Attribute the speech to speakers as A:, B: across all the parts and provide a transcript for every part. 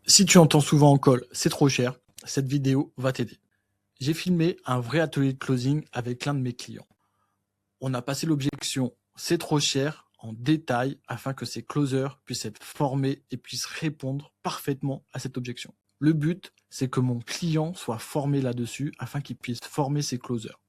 A: Si tu entends souvent en call, c'est trop cher, cette vidéo va t'aider. J'ai filmé un vrai atelier de closing avec l'un de mes clients. On a passé l'objection c'est trop cher en détail afin que ces closers puissent être formés et puissent répondre parfaitement à cette objection. Le but, c'est que mon client soit formé là-dessus afin qu'il puisse former ses closers.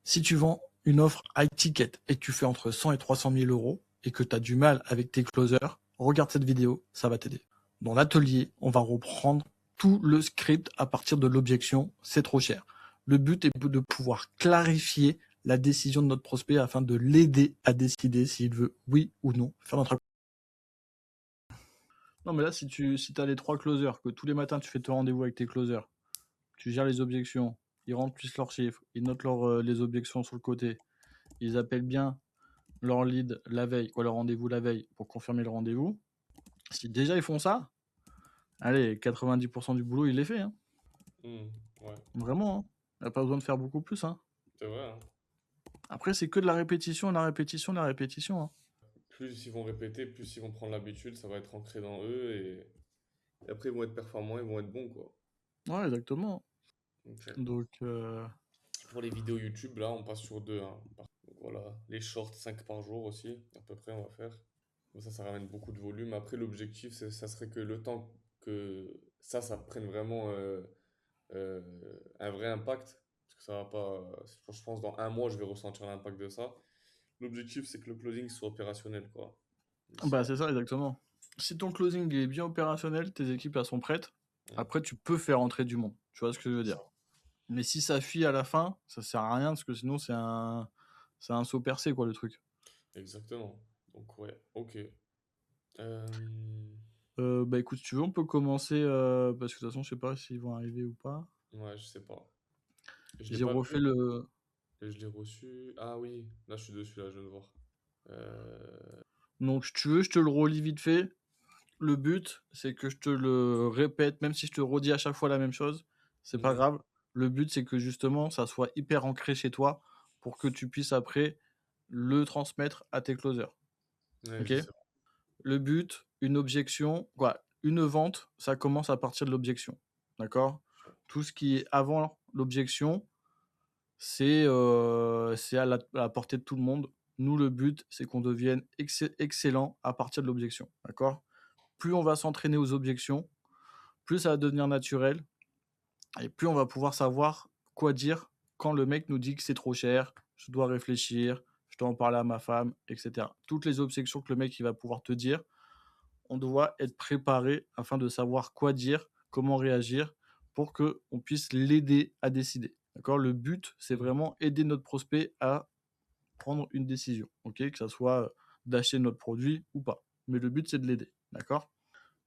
A: Si tu vends une offre high ticket et que tu fais entre 100 et 300 000 euros et que tu as du mal avec tes closers, regarde cette vidéo, ça va t'aider. Dans l'atelier, on va reprendre tout le script à partir de l'objection c'est trop cher. Le but est de pouvoir clarifier la décision de notre prospect afin de l'aider à décider s'il veut oui ou non faire notre accord. Non mais là si tu as les 3 closers, que tous les matins tu fais ton rendez-vous avec tes closers, tu gères les objections, ils remplissent leurs chiffres, ils notent les objections sur le côté, ils appellent bien leur lead la veille, quoi, leur rendez-vous la veille pour confirmer le rendez-vous. Si déjà ils font ça, allez, 90% du boulot il est fait. Hein.
B: Ouais,
A: Vraiment, hein. Il n'y a pas besoin de faire beaucoup plus. Hein.
B: c'est vrai, hein.
A: Après, c'est que de la répétition, la répétition, la répétition. Hein.
B: Plus ils vont répéter, plus ils vont prendre l'habitude, ça va être ancré dans eux et après ils vont être performants, ils vont être bons quoi.
A: Ouais, exactement.
B: Ok.
A: Donc,
B: Pour les vidéos YouTube, là on passe sur deux, hein. Donc voilà, les shorts 5 par jour aussi, à peu près on va faire. Comme ça ramène beaucoup de volume. Après l'objectif, ça serait que le temps que ça prenne vraiment euh, un vrai impact. Parce que ça va pas. Je pense dans un mois je vais ressentir l'impact de ça. L'objectif c'est que le closing soit opérationnel quoi. D'ici
A: bah,
B: là.
A: c'est ça, exactement. Si ton closing est bien opérationnel, tes équipes elles sont prêtes,
B: Ouais,
A: après tu peux faire entrer du monde. Tu vois ce que je veux
B: c'est
A: dire.
B: ça.
A: Mais si ça fuit à la fin, ça sert à rien parce que sinon c'est un saut percé quoi le truc.
B: Exactement. Donc ouais, ok. Euh,
A: Bah écoute, si tu veux, on peut commencer parce que de toute façon, je sais pas s'ils vont arriver ou pas.
B: ouais, je sais pas. Je l'ai
A: J'ai
B: pas
A: refait
B: vu.
A: le.
B: Et je l'ai reçu. Ah oui, là je suis dessus, là je viens de voir. Euh,
A: Donc, si tu veux, je te le relis vite fait. Le but, c'est que je te le répète, même si je te redis à chaque fois la même chose, c'est pas
B: Ouais,
A: grave. Le but, c'est que justement, ça soit hyper ancré chez toi pour que tu puisses après le transmettre à tes closers.
B: ouais,
A: Ok.
B: je sais.
A: Le but, une objection, quoi, une vente, ça commence à partir de l'objection. D'accord. Tout ce qui est avant l'objection, c'est à la portée de tout le monde. Nous, le but, c'est qu'on devienne excellent à partir de l'objection. D'accord. Plus on va s'entraîner aux objections, plus ça va devenir naturel et plus on va pouvoir savoir quoi dire quand le mec nous dit que c'est trop cher, je dois réfléchir, je dois en parler à ma femme, etc. Toutes les objections que le mec il va pouvoir te dire, on doit être préparé afin de savoir quoi dire, comment réagir pour qu'on puisse l'aider à décider. D'accord. Le but, c'est
B: Mhm.
A: vraiment aider notre prospect à prendre une décision, ok, que ça soit d'acheter notre produit ou pas. Mais le but, c'est de l'aider. D'accord.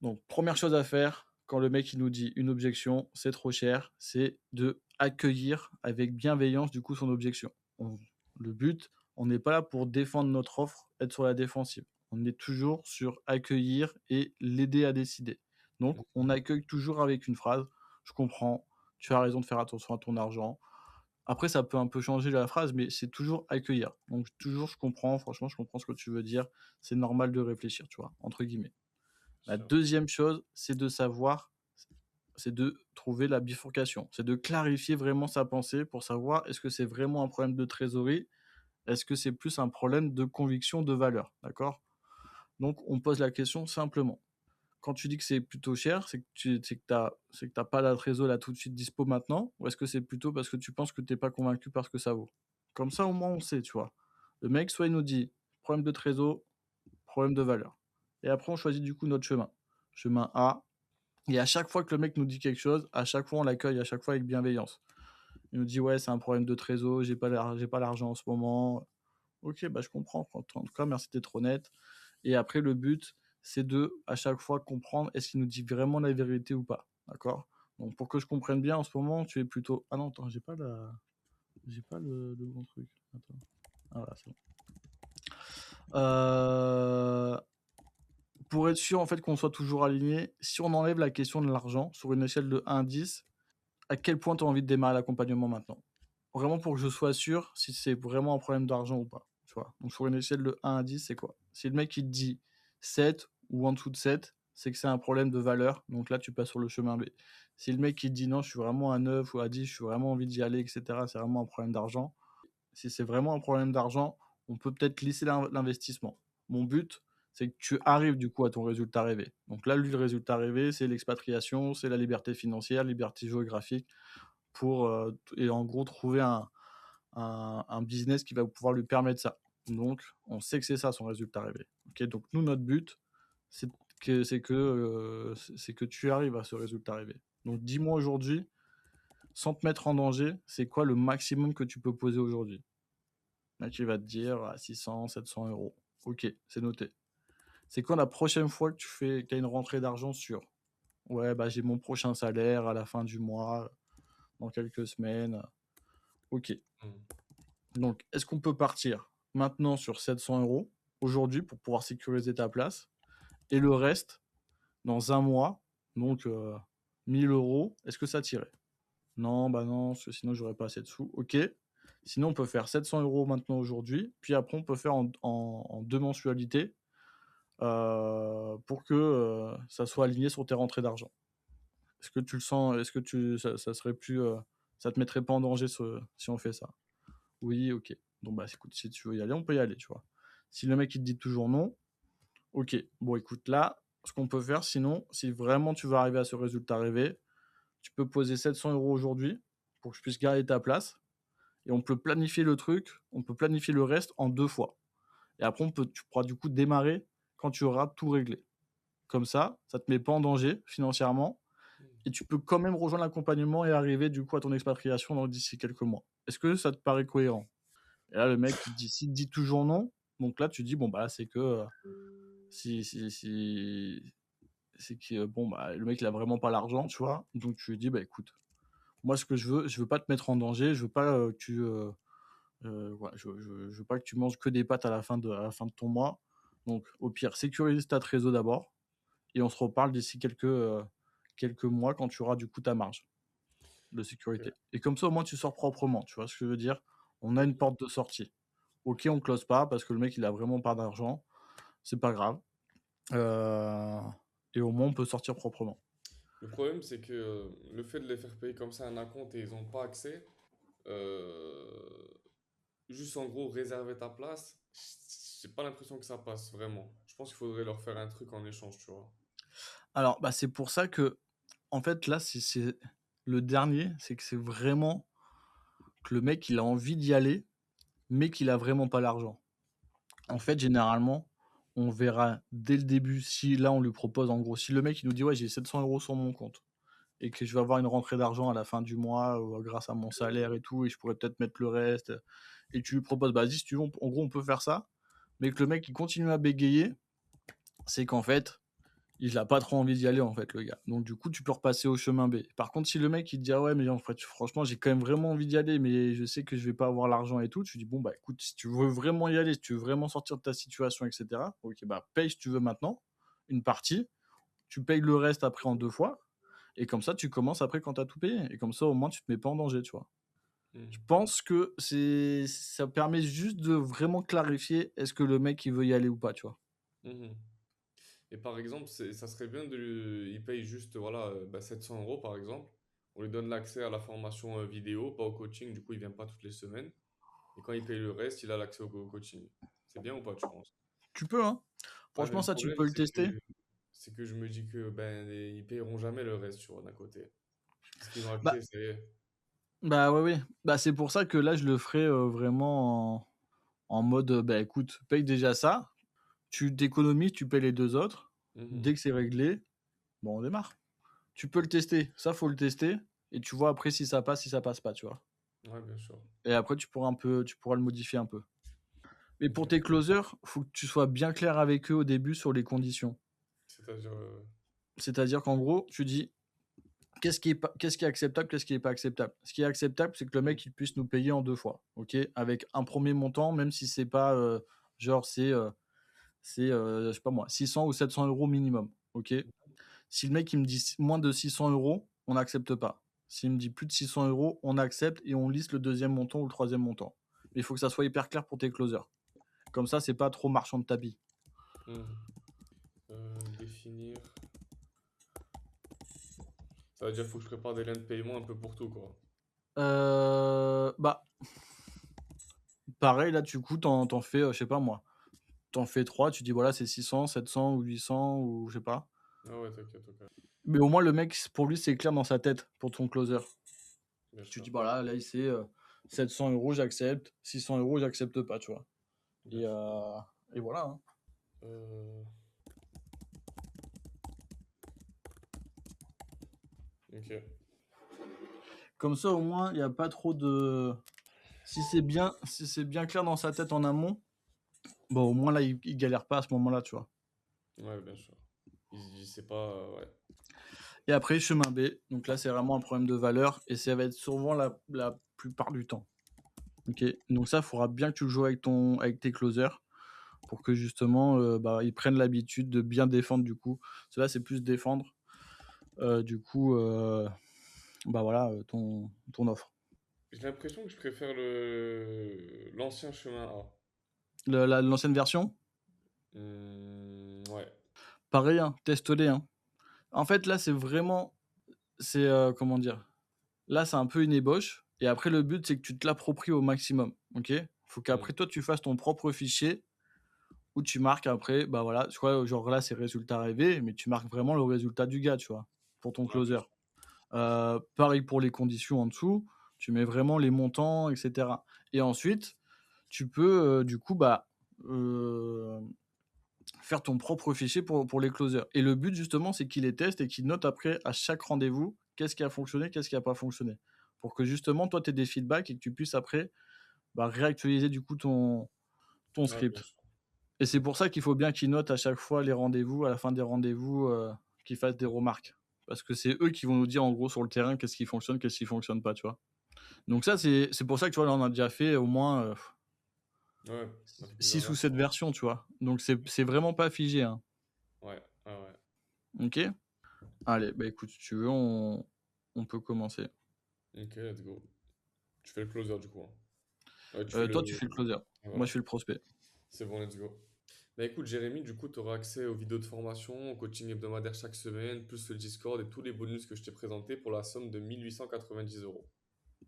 A: Donc, première chose à faire, quand le mec il nous dit une objection, c'est trop cher, c'est de accueillir avec bienveillance du coup son objection. Le but, on n'est pas là pour défendre notre offre, être sur la défensive. On est toujours sur accueillir et l'aider à décider. Donc, on accueille toujours avec une phrase, je comprends, tu as raison de faire attention à ton argent. Après, ça peut un peu changer la phrase, mais c'est toujours accueillir. Donc, toujours, je comprends, franchement, je comprends ce que tu veux dire. C'est normal de réfléchir, tu vois, entre guillemets. La
B: Sûr.
A: deuxième chose, c'est de savoir, c'est de trouver la bifurcation. C'est de clarifier vraiment sa pensée pour savoir est-ce que c'est vraiment un problème de trésorerie, est-ce que c'est plus un problème de conviction de valeur, d'accord. Donc on pose la question simplement. Quand tu dis que c'est plutôt cher, c'est que tu n'as pas la trésor là tout de suite dispo maintenant, ou est-ce que c'est plutôt parce que tu penses que tu n'es pas convaincu par ce que ça vaut. Comme ça au moins on sait, tu vois. Le mec, soit il nous dit problème de trésor, problème de valeur. Et après on choisit du coup notre chemin. Chemin A, et à chaque fois que le mec nous dit quelque chose, à chaque fois on l'accueille, à chaque fois avec bienveillance. Il nous dit ouais, c'est un problème de trésor, j'ai pas l'argent en ce moment. Ok, bah je comprends. En tout cas, merci d'être honnête. Et après, le but, c'est de à chaque fois comprendre est-ce qu'il nous dit vraiment la vérité ou pas. D'accord. Donc pour que je comprenne bien, en ce moment, tu es plutôt. Ah non, attends, j'ai pas le bon truc. Attends. Ah voilà, c'est bon. Euh, Pour être sûr en fait qu'on soit toujours aligné, si on enlève la question de l'argent sur une échelle de 1 à 10, à quel point tu as envie de démarrer l'accompagnement maintenant? Vraiment pour que je sois sûr si c'est vraiment un problème d'argent ou pas, tu vois? Donc sur une échelle de 1 à 10, c'est quoi? Si le mec il te dit 7 ou en dessous de 7, c'est que c'est un problème de valeur, donc là, tu passes sur le chemin B. Si le mec, il te dit: «Non, je suis vraiment à 9 ou à 10, je suis vraiment envie d'y aller et cetera, c'est vraiment un problème d'argent», si c'est vraiment un problème d'argent, on peut peut-être lisser l'investissement. Mon but, c'est que tu arrives du coup à ton résultat rêvé. Donc là, lui, le résultat rêvé, c'est l'expatriation, c'est la liberté financière, liberté géographique pour, et en gros trouver un business qui va pouvoir lui permettre ça. Donc on sait que c'est ça son résultat rêvé. OK, donc nous, notre but, c'est c'est que tu arrives à ce résultat rêvé. Donc dis-moi aujourd'hui, sans te mettre en danger, c'est quoi le maximum que tu peux poser aujourd'hui? Là, tu vas te dire: «Ah 600-700 €». OK, c'est noté. C'est quand la prochaine fois que tu as une rentrée d'argent sûre? «Ouais, bah, j'ai mon prochain salaire à la fin du mois, dans quelques semaines». OK.
B: Mmh.
A: Donc est-ce qu'on peut partir maintenant sur 700 € aujourd'hui pour pouvoir sécuriser ta place et le reste dans un mois, donc 1 000 €, est-ce que ça t'irait? Non, bah, non, parce que sinon j'aurais pas assez de sous. OK. Sinon on peut faire 700 € maintenant aujourd'hui, puis après on peut faire en 2 mensualités, pour que, ça soit aligné sur tes rentrées d'argent. Est-ce que tu le sens? Est-ce que ça serait plus, ça te mettrait pas en danger si on fait ça? Oui, OK. Donc bah, écoute, si tu veux y aller, on peut y aller, tu vois? Si le mec il te dit toujours non, OK. Bon écoute, là, ce qu'on peut faire sinon, si vraiment tu veux arriver à ce résultat rêvé, tu peux poser 700 € aujourd'hui pour que je puisse garder ta place et on peut planifier le truc, on peut planifier le reste en 2 fois et après tu pourras du coup démarrer quand tu auras tout réglé. Comme ça te met pas en danger financièrement et tu peux quand même rejoindre l'accompagnement et arriver du coup à ton expatriation d'ici quelques mois. Est-ce que ça te paraît cohérent? Et là, le mec, s'il te dit toujours non, donc là, tu dis: «Bon, bah, c'est que, si c'est que, bon, bah, le mec, il a vraiment pas l'argent», tu vois? Donc tu lui dis: «Bah, écoute, moi, ce que je veux pas te mettre en danger, je veux pas, que tu, voilà, je veux pas que tu manges que des pâtes à la fin de ton mois. Donc au pire, sécurise ta trésor d'abord et on se reparle d'ici quelques mois quand tu auras, du coup, ta marge de
B: OK.
A: sécurité» et comme ça, au moins, tu sors proprement, tu vois ce que je veux dire? On a une
B: OK.
A: porte de sortie. OK, on close pas parce que le mec, il a vraiment pas d'argent, c'est pas grave, heu et au moins on peut sortir proprement.
B: Le problème, c'est que le fait de les faire payer comme ça un acompte et ils ont pas accès, heu, juste en gros réserver ta place, j'ai pas l'impression que ça passe vraiment. Je pense qu'il faudrait leur faire un truc en échange, tu vois?
A: Alors, bah, c'est pour ça que en fait, là, c'est le dernier, c'est que c'est vraiment que le mec, il a envie d'y aller, mais qu'il a vraiment pas l'argent. En fait,
B: OK.
A: généralement, on verra dès le début si là, on lui propose en gros, si le mec, il nous dit: «Ouais, j'ai 700 € sur mon compte et que je vais avoir une rentrée d'argent à la fin du mois, grâce à mon salaire et tout et je pourrais peut-être mettre le reste», et tu lui proposes: «Bah, vas-y, si tu veux, en gros, on peut faire ça», mais que le mec, il continue à bégayer, c'est qu'en fait, il a pas trop envie d'y aller, en fait, le gars. Donc du coup, tu peux repasser au chemin B. Par contre, si le mec, il te dit: «Ah ouais, mais en fait, franchement, j'ai quand même vraiment envie d'y aller, mais je sais que je vais pas avoir l'argent et tout», tu dis: «Bon, bah, écoute, si tu veux vraiment y aller, si tu veux vraiment sortir de ta situation et cetera, OK, bah, paye si tu veux maintenant, une partie, tu payes le reste après en 2 fois et comme ça, tu commences après quand tu as tout payé et comme ça, au moins, tu te mets pas en danger», tu vois? Je
B: Mmh.
A: pense que ça permet juste de vraiment clarifier est-ce que le mec, il veut y aller ou pas, tu vois?
B: Mmh. Et par exemple, ça serait bien de lui il paye juste, voilà, bah, 700 € par exemple. On lui donne l'accès à la formation, vidéo, pas au coaching, du coup, il vient pas toutes les semaines et quand il paye le reste, il a l'accès au coaching. C'est bien ou pas, tu penses?
A: Tu peux, hein.
B: Ouais, mais
A: Franchement,
B: le
A: ça, tu
B: problème,
A: peux le tester.
B: c'est que je me dis que, ben, ils payeront jamais le reste, tu vois, d'un côté. Ce qu'ils ont
A: Bah
B: accès, c'est
A: bah, oui, oui. Bah, c'est pour ça que là, je le ferai, vraiment en mode, bah, écoute, paye déjà ça, tu t'économises, tu payes les 2 autres.
B: mmh.
A: Dès que c'est réglé, bon, on démarre. Tu peux le tester, ça, faut le tester et tu vois après si ça passe, si ça passe pas, tu vois?
B: Ouais, bien sûr.
A: Et après tu pourras le modifier un peu. Mais pour
B: OK.
A: tes closers, faut que tu sois bien clair avec eux au début sur les conditions.
B: C'est-à-dire,
A: C'est-à-dire qu'en gros, tu dis: qu'est-ce qui est acceptable, qu'est-ce qui est pas acceptable? Ce qui est acceptable, c'est que le
B: mmh,
A: mec, il puisse nous payer en 2 fois, OK? Avec un premier montant, même si c'est pas, genre je sais pas moi, 600 ou 700 € minimum, OK? Si le mec, il me dit moins de 600 €, on n'accepte pas. S'il me dit plus de 600 €, on accepte et on lisse le deuxième montant ou le troisième montant. Mais il faut que ça soit hyper clair pour tes closers. Comme ça, c'est pas trop marchand de tapis.
B: mmh, définir. Ça veut dire qu'il faut que je prépare des liens de paiement un peu pour tout, quoi.
A: Bah, pareil là, du coup, t'en fais, je sais pas moi, t'en fais 3, tu dis voilà, c'est 600, 700 ou 800 ou je sais pas.
B: Ah ouais, t'inquiète, OK.
A: Mais au moins le mec, pour lui, c'est clair dans sa tête pour ton closer.
B: Bien
A: Tu
B: sûr,
A: dis: «Bah, là, il sait, 700 € j'accepte, 600 € j'accepte pas», tu vois?
B: bien
A: Et
B: sûr.
A: voilà, hein.
B: Heu, OK.
A: Comme ça, au moins, il y a pas trop de si c'est bien clair dans sa tête en amont, bon, au moins là, il galère pas à ce moment-là, tu vois?
B: Ouais, bien sûr. Il sait pas, ouais.
A: Et après, chemin B, donc là, c'est vraiment un problème de valeur et ça va être souvent la plupart du temps. OK? Donc ça, il faudra bien que tu le joues avec tes closers pour que justement, bah, ils prennent l'habitude de bien défendre du coup. Cela c'est plus défendre, du coup, bah, voilà, ton offre.
B: J'ai l'impression que je préfère l'ancien chemin A.
A: L'ancienne version,
B: Ouais.
A: pareil, hein, teste-les, hein. En fait, là, c'est vraiment comment dire? Là, c'est un peu une ébauche et après le but, c'est que tu te l'appropries au maximum, OK? Faut
B: Mmh.
A: qu'après toi, tu fasses ton propre fichier où tu marques après, bah, voilà, tu vois, genre là, c'est résultat rêvé, mais tu marques vraiment le résultat du gars, tu vois? Pour ton
B: Ouais, bien
A: closer.
B: sûr.
A: Pareil pour les conditions en dessous, tu mets vraiment les montants et cetera et ensuite, tu peux, du coup, bah, heu, faire ton propre fichier pour les closers et le but justement, c'est qu'ils les testent et qu'ils notent après à chaque rendez-vous, qu'est-ce qui a fonctionné, qu'est-ce qui a pas fonctionné. Pour que justement, toi, tu aies des feedbacks et que tu puisses après, bah, réactualiser du coup ton
B: Ouais, bien
A: script
B: sûr.
A: et c'est pour ça qu'il faut bien qu'ils notent à chaque fois les rendez-vous, à la fin des rendez-vous, qu'ils fassent des remarques. Parce que c'est eux qui vont nous dire en gros sur le terrain qu'est-ce qui fonctionne, qu'est-ce qui fonctionne pas, tu vois? Donc ça, c'est pour ça que tu vois, là, on a déjà fait au moins,
B: Ouais, ça fait plusieurs
A: 6 ou 7
B: versions, ouais.
A: versions, tu vois? Donc c'est vraiment pas figé, hein.
B: Ouais, ouais, ouais.
A: OK? Allez, bah, écoute, si tu veux, on peut commencer.
B: OK, let's go. Tu fais le closer du coup, hein? Ouais, tu fais
A: Toi, tu
B: le
A: fais le closer. Moi,
B: voilà,
A: je fais le prospect.
B: c'est bon, let's go. Bah, écoute, Jérémy, du coup, tu auras accès aux vidéos de formation, au coaching hebdomadaire chaque semaine, plus le Discord et tous les bonus que je t'ai présentés pour la somme de 1 890 €.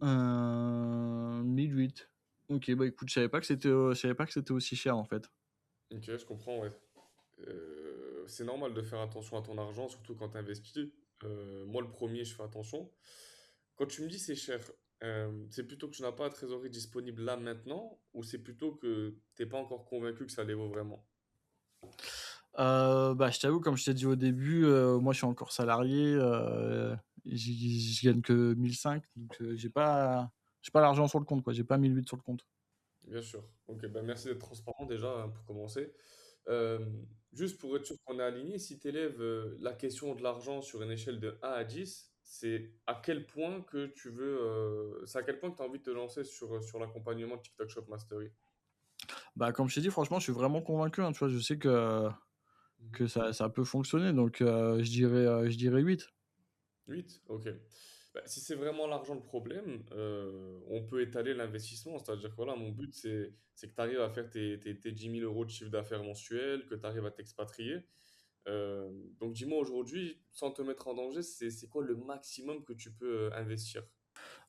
A: 1008. OK, bah, écoute, je savais pas que c'était aussi cher, en fait.
B: OK, je comprends, ouais. C'est normal de faire attention à ton argent, surtout quand tu investis. Moi, le premier, je fais attention. Quand tu me dis c'est cher, c'est plutôt que tu n'as pas la trésorerie disponible là maintenant, ou c'est plutôt que tu es pas encore convaincu que ça les vaut vraiment?
A: Bah, je t'avoue, comme je t'ai dit au début, moi, je suis encore salarié, je gagne que 1 500 donc j'ai pas l'argent sur le compte, quoi. J'ai pas 1 800 sur le compte.
B: Bien sûr. OK, bah, merci d'être transparent déjà, hein, pour commencer. Juste pour être sûr qu'on est aligné, si tu élèves, la question de l'argent sur une échelle de 1 à 10, c'est à quel point que tu veux, c'est à quel point que tu as envie de te lancer sur l'accompagnement de TikTok Shop Mastery?
A: Bah, comme je t'ai dit, franchement, je suis vraiment convaincu, hein, tu vois? Je sais que
B: Mmh.
A: ça peut fonctionner donc je dirais 8.
B: 8? OK. Bah, si c'est vraiment l'argent le problème, on peut étaler l'investissement. C'est-à-dire que voilà, mon but, c'est que tu arrives à faire tes 10 000 € de chiffre d'affaires mensuel, que tu arrives à t'expatrier. Donc dis-moi aujourd'hui, sans te mettre en danger, c'est quoi le maximum que tu peux, investir?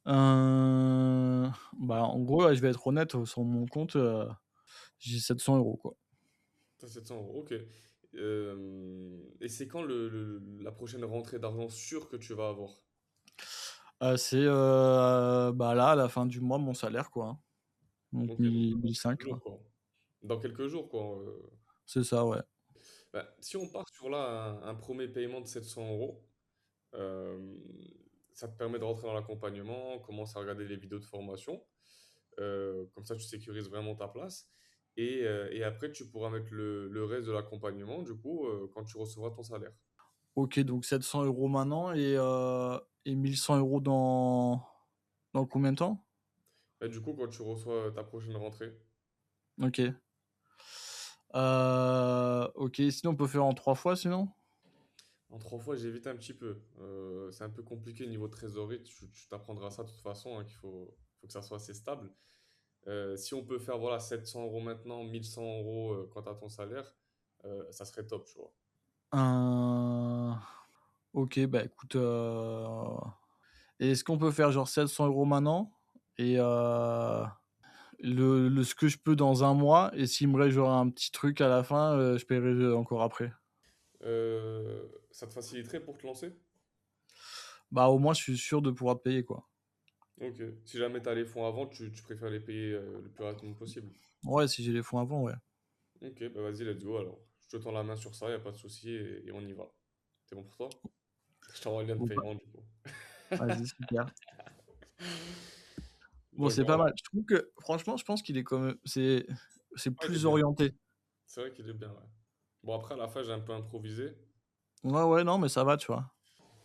A: Bah, en gros, là, je vais être honnête, sur mon compte, j'ai 700 € quoi.
B: Tu 700 €, OK. Et c'est quand la prochaine rentrée d'argent sûre que tu vas avoir?
A: C'est, bah, là, à la fin du mois, mon salaire, quoi, hein. Donc
B: OK, donc
A: 1 500
B: jours,
A: là.
B: quoi. Dans quelques jours, quoi,
A: C'est ça, ouais.
B: Bah, si on part sur là un 1er paiement de 700 €, hem, ça te permet de rentrer dans l'accompagnement, commencer à regarder les vidéos de formation. Comme ça, tu sécurises vraiment ta place et après tu pourras mettre le reste de l'accompagnement, du coup, quand tu recevras ton salaire.
A: OK, donc 700 € maintenant et 1 100 € dans combien de temps?
B: Et du coup, quand tu reçois ta prochaine rentrée,
A: OK. OK, sinon on peut faire en 3 fois sinon?
B: en 3 fois, j'évite un petit peu. C'est un peu compliqué niveau trésorerie, tu t'apprendras ça de toute façon, hein, qu'il faut que ça soit assez stable. Si on peut faire, voilà, 700 € maintenant, 1 100 € quand tu as ton salaire, ça serait top, tu vois?
A: Heu, OK, bah, écoute, est-ce qu'on peut faire genre 700 € maintenant et le ce que je peux dans un mois et s'il me reste genre un petit truc à la fin, je paierai, encore après?
B: Ça te faciliterait pour te lancer?
A: Bah, au moins je suis sûr de pouvoir te payer, quoi.
B: OK. Si jamais tu as les fonds avant, tu préfères les payer, le plus rapidement possible?
A: Ouais, si j'ai les fonds avant, ouais.
B: OK, bah, vas-y, let's go alors. Je te tends la main sur ça, y a pas de souci et on y va. C'est bon pour toi? Je t'envoie le lien de
A: Bon, bah,
B: paiement du coup.
A: vas-y, super. Bon,
B: Donc
A: c'est pas
B: voilà.
A: mal. Je trouve que franchement, je pense qu'il est quand même c'est
B: Ouais, il est
A: plus
B: bien.
A: orienté.
B: C'est vrai qu'il est bien, ouais. Bon après à la fin, j'ai un peu improvisé.
A: Ouais, ouais, non, mais ça va, tu vois?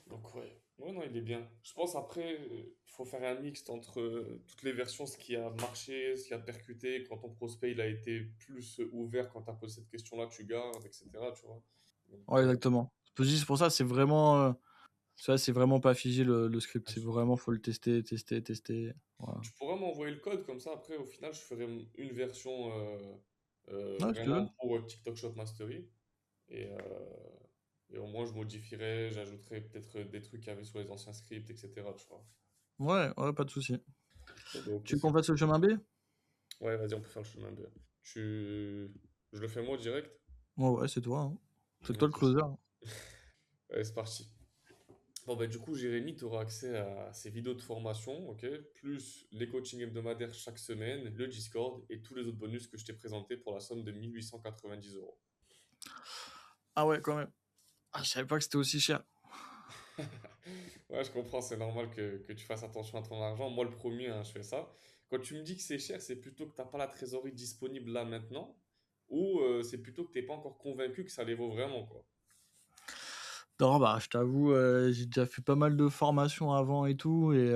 B: Donc ouais. Ouais, non, il est bien. Je pense après, il faut faire un mixte entre, toutes les versions, ce qui a marché, ce qui a percuté. Quand ton prospect, il a été plus ouvert, quand tu as posé cette question-là, tu gardes et cetera, tu vois? Donc
A: Ouais, exactement. C'est pour ça, c'est vraiment, ça, c'est vraiment pas figé le script.
B: bien
A: C'est
B: sûr.
A: vraiment faut le tester, tester, tester. Voilà.
B: Tu pourras m'envoyer le code comme ça après au final je ferai une version
A: Ouais, si tu veux.
B: vraiment pour TikTok Shop Mastery et, euh, et au moins je modifierai, j'ajouterai peut-être des trucs qu'il y avait sur les anciens scripts, etc. Tu vois.
A: Ouais, ouais, pas de souci.
B: Bon, bah, ok,
A: Tu veux
B: c'est
A: qu'on fasse le chemin B?
B: ouais, vas-y, on peut faire le chemin B. Je le fais moi direct?
A: Ouais, ouais, c'est toi, hein. C'est toi le
B: Ok,
A: closer.
B: allez, c'est parti. Bon, bah, du coup, Jérémy, tu auras accès à ces vidéos de formation, ok, plus les coachings hebdomadaires chaque semaine, le Discord et tous les autres bonus que je t'ai présentés pour la somme de 1 890 euros.
A: Ah ouais, quand même. Ah, je savais pas que c'était aussi cher.
B: Ouais, je comprends, c'est normal que tu fasses attention à ton argent. Moi, le premier, hein, je fais ça. Quand tu me dis que c'est cher, c'est plutôt que tu n'as pas la trésorerie disponible là maintenant, ou c'est plutôt que tu n'es pas encore convaincu que ça les vaut vraiment, quoi.
A: Non, bah, je t'avoue, j'ai déjà fait pas mal de formations avant et tout et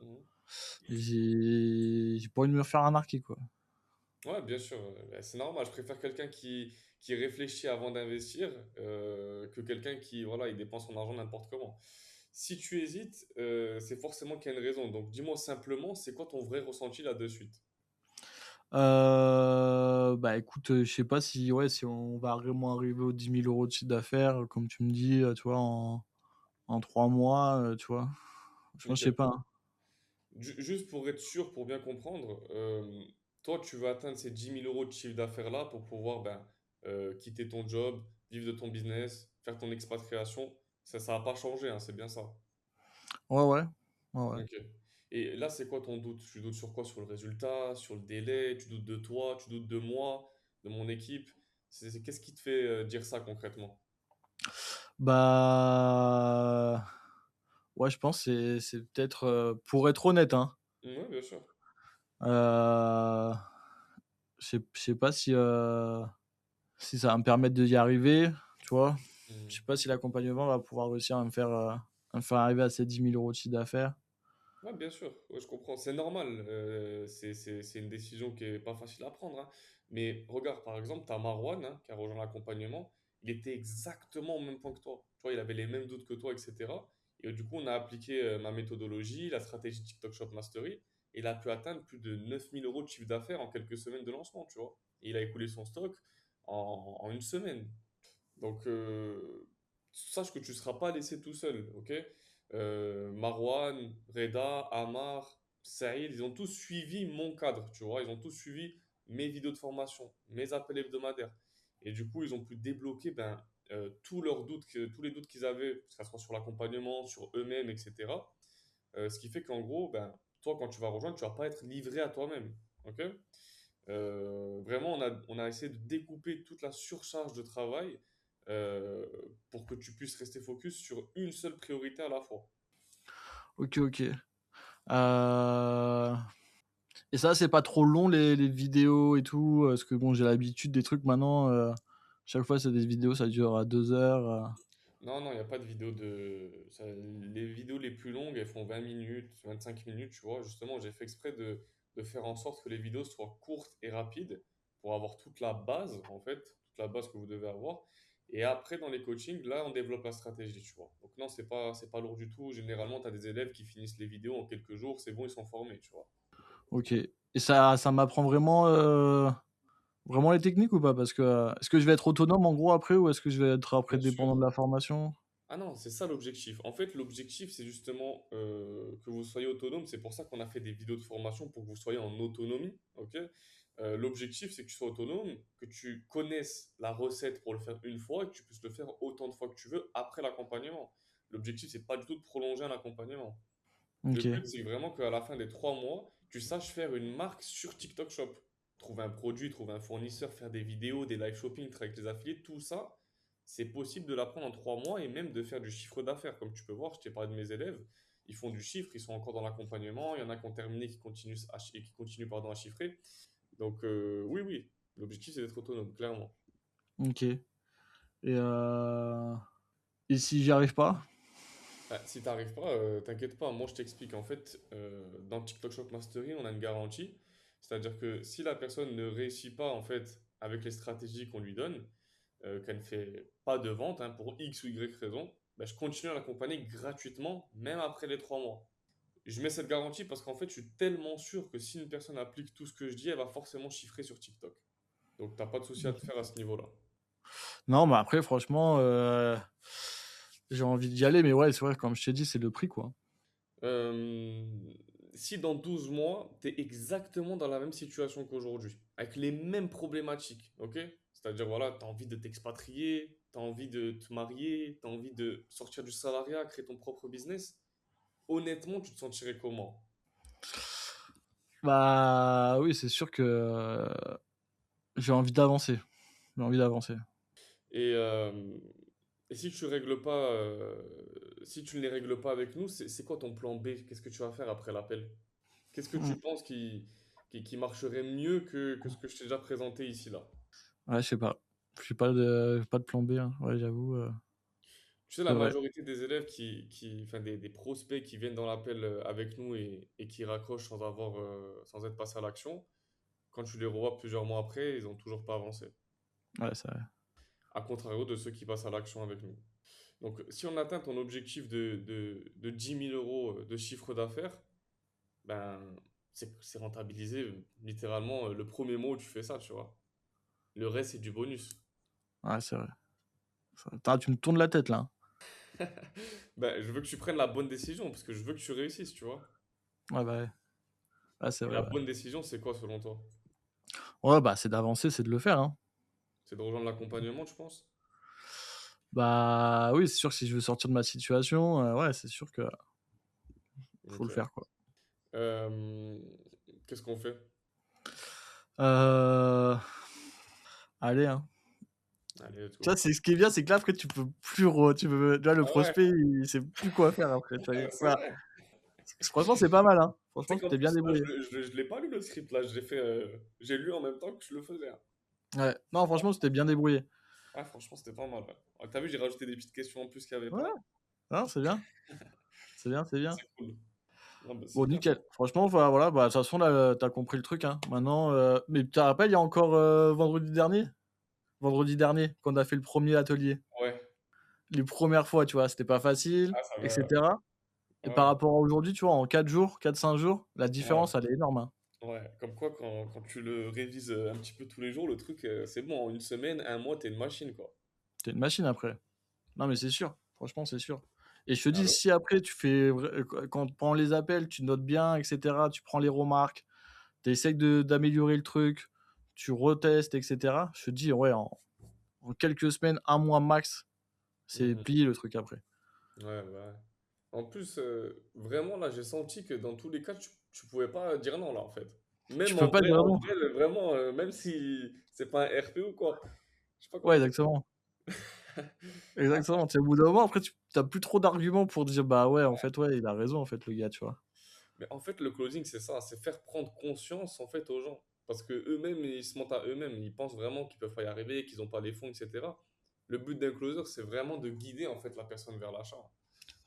B: Mhm.
A: j'ai pas envie de me faire arnaquer, quoi.
B: Ouais, bien sûr, bah, c'est normal. Je préfère quelqu'un qui réfléchit avant d'investir que quelqu'un qui, voilà, il dépense son argent n'importe comment. Si tu hésites, c'est forcément qu'il y a une raison. Donc, dis-moi simplement, c'est quoi ton vrai ressenti là de suite?
A: Bah, écoute, je sais pas si ouais, si on va vraiment arriver aux 10 000 € de chiffre d'affaires, comme tu me dis, tu vois, en 3 mois, tu vois? Franchement, je sais
B: Ok.
A: pas, hein.
B: Juste pour être sûr, pour bien comprendre, toi, tu veux atteindre ces 10 000 € de chiffre d'affaires-là pour pouvoir ben, quitter ton job, vivre de ton business, faire ton expatriation. Ça va pas changer, hein, c'est bien ça.
A: Ouais, ouais. Ouais, ouais.
B: Ok. Et là, c'est quoi ton doute? Tu doutes sur quoi? Sur le résultat, sur le délai, tu doutes de toi, tu doutes de moi, de mon équipe? Qu'est-ce qui te fait dire ça concrètement?
A: Bah, ouais, je pense que c'est peut-être, pour être honnête, hein,
B: Oui, bien sûr.
A: heu, je sais pas si ça va me permettre d'y arriver, tu vois? Je sais
B: Mhm.
A: pas si l'accompagnement va pouvoir réussir à me faire arriver à ces 10 000 € de chiffre d'affaires.
B: Ouais, bien sûr, ouais, je comprends. C'est normal. C'est une décision qui est pas facile à prendre, hein. Mais regarde, par exemple, tu as Marwan, hein, qui a rejoint l'accompagnement. Il était exactement au même point que toi. Tu vois, il avait les mêmes doutes que toi, etc. Et du coup, on a appliqué ma méthodologie, la stratégie TikTok Shop Mastery. Et il a pu atteindre plus de 9 000 € de chiffre d'affaires en quelques semaines de lancement, tu vois. Et il a écoulé son stock en une semaine. Donc, sache que tu ne seras pas laissé tout seul, ok? Marwan, Reda, Amar, Saïd, ils ont tous suivi mon cadre, tu vois? Ils ont tous suivi mes vidéos de formation, mes appels hebdomadaires. Et du coup, ils ont pu débloquer ben, tous leurs doutes, tous les doutes qu'ils avaient, que ce soit sur l'accompagnement, sur eux-mêmes, etc. Ce qui fait qu'en gros, ben, toi, quand tu vas rejoindre, tu vas pas être livré à toi-même, ok? Vraiment, on a essayé de découper toute la surcharge de travail euh, pour que tu puisses rester focus sur une seule priorité à la fois.
A: OK, OK. Heu et ça, c'est pas trop long les vidéos et tout? Parce que bon, j'ai l'habitude des trucs maintenant, chaque fois c'est des vidéos, ça dure, 2 heures,
B: Non, non, il n'y a pas de vidéo de... les vidéos les plus longues, elles font 20 minutes, 25 minutes, tu vois. Justement, j'ai fait exprès de faire en sorte que les vidéos soient courtes et rapides pour avoir toute la base, en fait, toute la base que vous devez avoir. Et après, dans les coachings, là, on développe la stratégie, tu vois. Donc non, c'est pas lourd du tout. Généralement, tu as des élèves qui finissent les vidéos en quelques jours, c'est bon, ils sont formés, tu vois.
A: OK et ça m'apprend vraiment, vraiment les techniques ou pas? Parce que, est-ce que je vais être autonome en gros après ou est-ce que je vais être après
B: Bien sûr.
A: dépendant de la formation?
B: Ah non, c'est ça l'objectif. En fait, l'objectif, c'est justement que vous soyez autonome. C'est pour ça qu'on a fait des vidéos de formation pour que vous soyez en autonomie. Ok? L'objectif, c'est que tu sois autonome, que tu connaisses la recette pour le faire une fois et que tu puisses le faire autant de fois que tu veux après l'accompagnement. L'objectif, c'est pas du tout de prolonger un accompagnement. Le
A: OK.
B: but, c'est vraiment qu'à la fin des 3 mois, tu saches faire une marque sur TikTok Shop. Trouver un produit, trouver un fournisseur, faire des vidéos, des live shopping, travailler avec les affiliés, tout ça, c'est possible de l'apprendre en 3 mois et même de faire du chiffre d'affaires. Comme tu peux voir, je t'ai parlé de mes élèves, ils font du chiffre, ils sont encore dans l'accompagnement. Il y en a qui ont terminé, qui continuent pardon, à chiffrer. Donc, oui, oui, l'objectif, c'est d'être autonome, clairement.
A: OK. Et et si j'y arrive pas?
B: Bah, si t'arrives pas, t'inquiète pas, moi je t'explique. En fait, dans TikTok Shop Mastery, on a une garantie. C'est-à-dire que si la personne ne réussit pas en fait avec les stratégies qu'on lui donne, qu'elle ne fait pas de vente hein, pour X ou Y raison, bah, je continue à l'accompagner gratuitement, même après les 3 mois. Je mets cette garantie parce qu'en fait, je suis tellement sûr que si une personne applique tout ce que je dis, elle va forcément chiffrer sur TikTok. Donc, t'as pas de souci à te
A: OK.
B: faire à ce niveau-là.
A: Non, mais après franchement, j'ai envie d'y aller, mais ouais, c'est vrai, comme je t'ai dit, c'est le prix, quoi.
B: Euh, Si dans 12 mois, tu es exactement dans la même situation qu'aujourd'hui, avec les mêmes problématiques, ok? C'est-à-dire, voilà, tu as envie de t'expatrier, tu as envie de te marier, tu as envie de sortir du salariat, créer ton propre business, honnêtement, tu te sentirais comment?
A: Bah, oui, c'est sûr que, j'ai envie d'avancer. J'ai envie d'avancer.
B: Et, euh, et si tu règles pas, si tu ne les règles pas avec nous, c'est quoi ton plan B? Qu'est-ce que tu vas faire après l'appel? Qu'est-ce que
A: Mmh.
B: tu penses qui marcherait mieux que ce que je t'ai déjà présenté ici, là?
A: Ouais, je sais pas. J'ai pas de plan B, hein. Ouais, j'avoue,
B: Tu sais,
A: c'est
B: la
A: vrai.
B: majorité des élèves enfin des prospects qui viennent dans l'appel avec nous et qui raccrochent sans être passés à l'action, quand tu les revois plusieurs mois après, ils n'ont toujours pas avancé.
A: Ouais, c'est vrai.
B: À contrario de ceux qui passent à l'action avec nous. Donc, si on atteint ton objectif de 10 000 euros de chiffre d'affaires, ben, c'est rentabilisé littéralement le premier mois où tu fais ça, tu vois. Le reste, c'est du bonus.
A: Ouais, c'est vrai. Tu me tournes la tête, là, hein.
B: Ben, je veux que tu prennes la bonne décision parce que je veux que tu réussisses, tu vois.
A: Ouais, bah, ouais. Ouais, c'est
B: Et
A: vrai,
B: la
A: ouais.
B: bonne décision, c'est quoi selon toi?
A: Ouais, bah, c'est d'avancer, c'est de le faire, hein.
B: C'est de rejoindre l'accompagnement, tu penses?
A: Bah, oui, c'est sûr que si je veux sortir de ma situation, ouais, c'est sûr que faut le
B: Ok.
A: faire, quoi.
B: Euh, Qu'est-ce qu'on fait?
A: Heu, allez, hein.
B: Allez, let's
A: Tu vois,
B: go.
A: c'est ce qui est bien, c'est que là, après, tu peux tu vois, le
B: Ah ouais,
A: prospect, il sait plus quoi faire après, tu vois?
B: c'est
A: Voilà.
B: vrai.
A: Franchement, c'est pas mal, hein.
B: Tu
A: Franchement,
B: sais
A: tu
B: qu'en
A: t'es bien
B: plus, là,
A: débrouillé.
B: je l'ai pas lu le script, là. J'ai lu en même temps que je le faisais, hein.
A: Ouais. Non, franchement, tu t'es bien débrouillé.
B: Ah, franchement, c'était pas mal, ouais. Ah, t'as vu, j'ai rajouté des petites questions en plus qu'il n'y avait
A: Ouais,
B: pas.
A: non, c'est bien. C'est bien, c'est bien.
B: C'est cool. Non, bah, c'est
A: Bon,
B: bien.
A: nickel. Franchement, voilà, bah, de toute façon, là, tu compris le truc, hein. Maintenant, mais tu te rappelles, il y a encore, vendredi dernier, quand on a fait le premier atelier.
B: Ouais.
A: Les premières fois, tu vois, c'était pas facile
B: Ah, ça
A: et
B: va.
A: cetera et par
B: Ouais,
A: rapport à aujourd'hui, tu vois, en 4 jours, 4-5 jours, la
B: ouais,
A: différence, elle est énorme, hein.
B: ouais. Comme quoi, quand tu le révises un petit peu tous les jours, le truc, c'est bon. En une semaine, un mois, t'es une machine, quoi.
A: Tu une machine après. Non, mais c'est sûr, franchement, c'est sûr et je te dis,
B: Allô?
A: si après tu fais quand tu prends les appels, tu notes bien et cetera, tu prends les remarques, tu essaies d'améliorer le truc, tu retestes et cetera, je te dis, ouais, en quelques semaines, un mois max, c'est
B: Mhm.
A: plié le truc après.
B: Ouais, ouais. En plus, vraiment, là, j'ai senti que dans tous les cas, tu pouvais pas dire non, là, en fait.
A: Tu
B: Même
A: peux pas dire
B: en
A: non.
B: vrai, vraiment, même si c'est pas un RP ou quoi. Je sais pas
A: Ouais,
B: comment dire.
A: exactement,
B: Ah,
A: exactement. Tu sais, au bout d'un moment, après, tu as plus trop d'arguments pour dire: «Bah, ouais, en fait, ouais, il a raison, en fait, le gars», tu vois?
B: mais en fait, le closing, c'est ça, c'est faire prendre conscience, en fait, aux gens. Parce que eux-mêmes, ils se mentent à eux-mêmes. Ils pensent vraiment qu'ils peuvent pas y arriver, qu'ils ont pas les fonds, etc. Le but d'un closer, c'est vraiment de guider, en fait, la personne vers l'achat.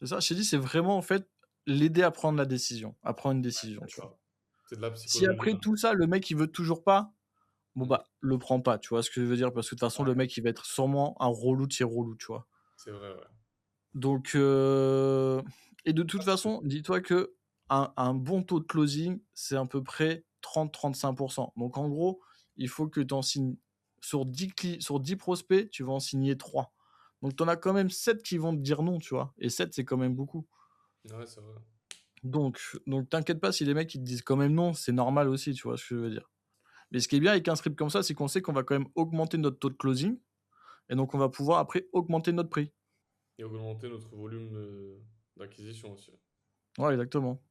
A: C'est ça, je t'ai dit, c'est vraiment, en fait, l'aider à prendre la décision, à prendre une décision,
B: C'est
A: tu vois?
B: ça. C'est de la
A: Si
B: psychologie,
A: après
B: là.
A: tout ça, le mec, il veut toujours pas, bon,
B: Mhm.
A: bah, le prends pas, tu vois ce que je veux dire? Parce que de toute façon, le
B: Ouais,
A: mec, il va être sûrement un relou de chez relous, tu vois?
B: c'est vrai, ouais.
A: Donc et de
B: Ça,
A: toute
B: c'est
A: façon, dis-toi qu'un bon taux de closing, c'est à peu près 30-35. Donc en gros, il faut que tu en signes sur 10 prospects, tu vas en signer 3. Donc tu en as quand même 7 qui vont te dire non, tu vois? Et 7 c'est quand même beaucoup.
B: Ouais, c'est vrai.
A: Donc t'inquiète pas si les mecs ils te disent quand même non, c'est normal aussi, tu vois ce que je veux dire? Mais ce qui est bien avec un script comme ça, c'est qu'on sait qu'on va quand même augmenter notre taux de closing et donc on va pouvoir après augmenter notre prix.
B: Et augmenter notre volume d'acquisition aussi.
A: Ouais, exactement.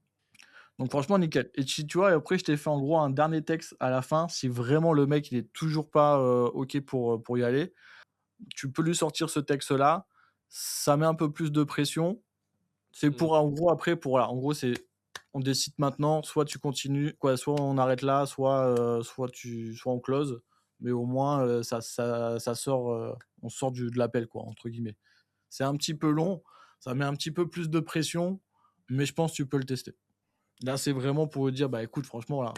A: Donc franchement nickel et tu vois, après je t'ai fait en gros un dernier texte à la fin, si vraiment le mec il est toujours pas, OK pour y aller, tu peux lui sortir ce texte-là, ça met un peu plus de pression. C'est
B: Mmh.
A: pour en gros après pour voilà, en gros c'est on décide maintenant, soit tu continues quoi, soit on arrête là, soit on close, mais au moins, ça sort, on sort du de «l'appel» quoi, entre guillemets. C'est un petit peu long, ça met un petit peu plus de pression, mais je pense que tu peux le tester. Là, c'est vraiment pour dire: «Bah, écoute, franchement, là,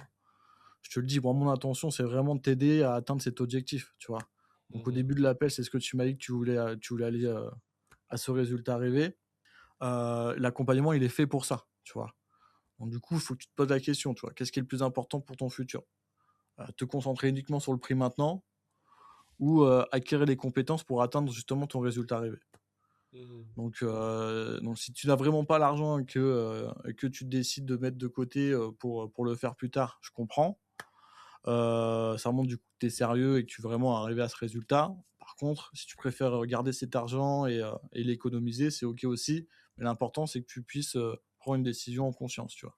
A: je te le dis, moi, mon intention, c'est vraiment de t'aider à atteindre cet objectif», tu vois? Donc au
B: Mmh.
A: début de l'appel, c'est ce que tu m'as dit que tu voulais aller, à ce résultat rêvé. L'accompagnement, il est fait pour ça, tu vois? Donc du coup, il faut que tu te poses la question, tu vois? Qu'est-ce qui est le plus important pour ton futur? Te concentrer uniquement sur le prix maintenant ou, acquérir les compétences pour atteindre justement ton résultat rêvé?
B: Mmh.
A: Donc si tu n'as vraiment pas l'argent et que tu décides de mettre de côté, pour le faire plus tard, je comprends. Ça montre du coup que tu es sérieux et que tu veux vraiment arriver à ce résultat. Par contre, si tu préfères, garder cet argent et l'économiser, c'est OK aussi. Mais l'important, c'est que tu puisses, prendre une décision en conscience, tu vois?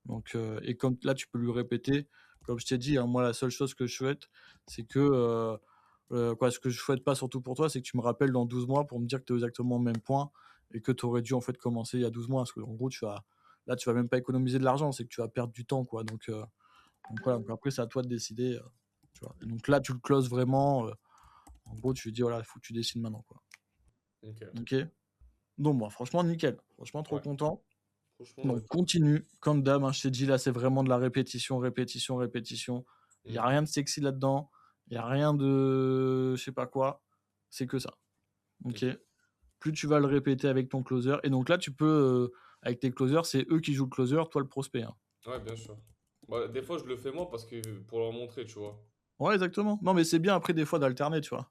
A: Donc et comme là, tu peux lui répéter, comme je t'ai dit, hein, moi, la seule chose que je souhaite, c'est que, quoi, ce que je souhaite pas surtout pour toi, c'est que tu me rappelles dans 12 mois pour me dire que tu es exactement au même point et que tu aurais dû, en fait, commencer il y a 12 mois. Parce qu'en gros, tu vas même pas économiser de l'argent, c'est que tu vas perdre du temps, quoi. Donc voilà, donc après, c'est à toi de décider, tu vois? Et donc là, tu le closes vraiment, en gros, tu lui dis: «Voilà, il faut que tu décides maintenant, quoi».
B: OK.
A: OK? Donc bon, franchement, nickel. Franchement, trop
B: Ouais.
A: content.
B: Franchement, ouais.
A: Donc continue, comme d'hab, hein, je t'ai dit là, c'est vraiment de la répétition, répétition, répétition. Il y a
B: Mmh.
A: rien de sexy là-dedans, il y a rien de je sais pas quoi, c'est que ça, OK?
B: OK.
A: Plus tu vas le répéter avec ton closer et donc là, tu peux, avec tes closers, c'est eux qui jouent le closer, toi le prospect, hein.
B: Ouais, bien sûr. Bah, des fois, je le fais moi parce que pour leur montrer, tu vois?
A: Ouais, exactement. Non, mais c'est bien après des fois d'alterner, tu vois?